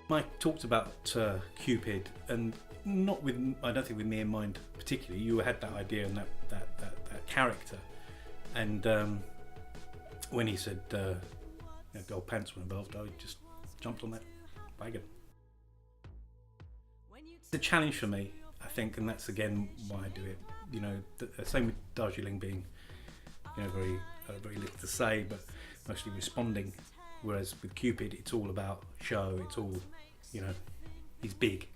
Mike talked about Cupid, and not with, I don't think with me in mind particularly. You had that idea and that character, and when he said gold pants were involved, I just jumped on that wagon. It's a challenge for me, I think, and that's again why I do it. You know, same with Darjeeling being, very little to say, but mostly responding. Whereas with Cupid, it's all about show. It's all, he's big,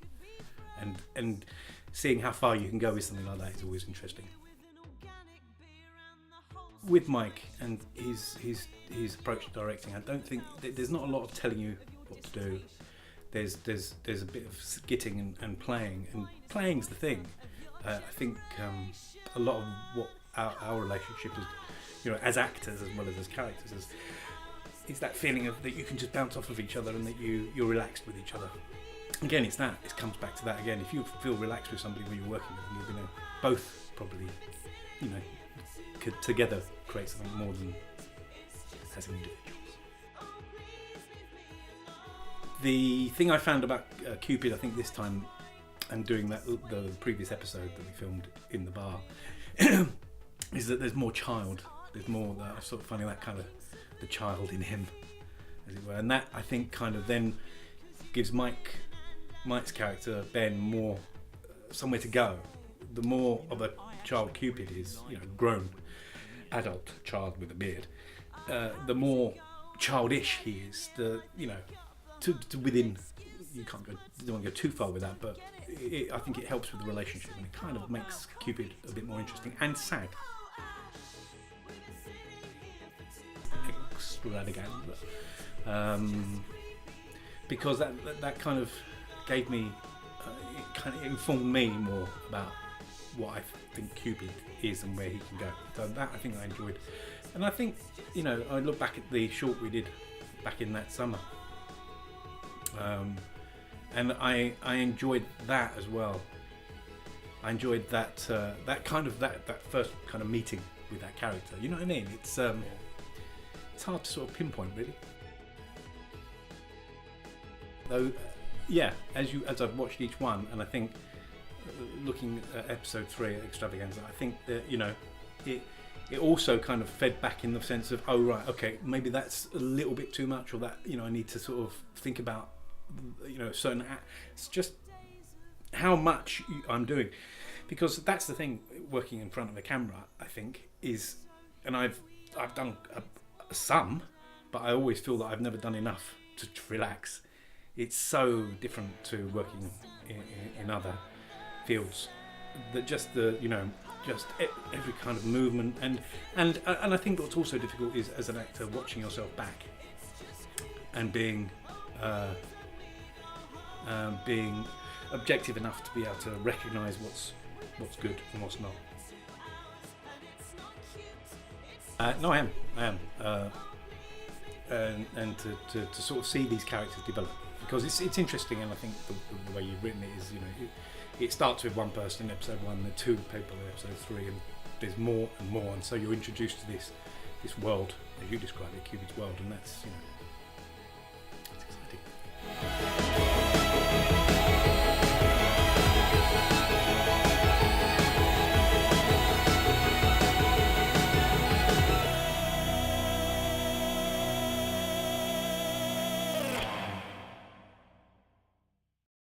and seeing how far you can go with something like that is always interesting. With Mike and his approach to directing, I don't think there's not a lot of telling you what to do. There's a bit of skitting and playing's the thing. I think a lot of what our relationship is, as actors as well as characters, is that feeling of that you can just bounce off of each other and that you're relaxed with each other. Again, it comes back to that again. If you feel relaxed with somebody when you're working with them, you're going to both probably, could together create something more than as individuals. The thing I found about Cupid, I think this time, and doing the previous episode that we filmed in the bar, is that there's more child. There's more that I'm sort of finding that kind of the child in him, as it were, and that I think kind of then gives Mike's character Ben more somewhere to go. The more of a child Cupid is, grown adult child with a beard, the more childish he is. To within, you don't want to go too far with that, but I think it helps with the relationship, and it kind of makes Cupid a bit more interesting and sad. Extravagant, because that kind of gave me, it kind of informed me more about what I think Cupid is and where he can go. So that I think I enjoyed, and I think I look back at the short we did back in that summer, and I enjoyed that as well. I enjoyed that that first kind of meeting with that character. You know what I mean? It's hard to sort of pinpoint, really. Though, as I've watched each one, and I think looking at episode 3 at Extravaganza, I think that it also kind of fed back in the sense of, oh right, okay, maybe that's a little bit too much, or that I need to sort of think about certain. It's just how much I'm doing, because that's the thing. Working in front of a camera, I think, is, and I've done some, but I always feel that I've never done enough to relax. It's so different to working in other fields. That just every kind of movement, and I think what's also difficult is, as an actor, watching yourself back and being objective enough to be able to recognise what's good and what's not. No, I am, and to sort of see these characters develop, because it's interesting, and I think the way you've written it is, it starts with one person in episode 1, then 2 people in episode 3, and there's more and more, and so you're introduced to this world, as you describe it, Cupid's world, and that's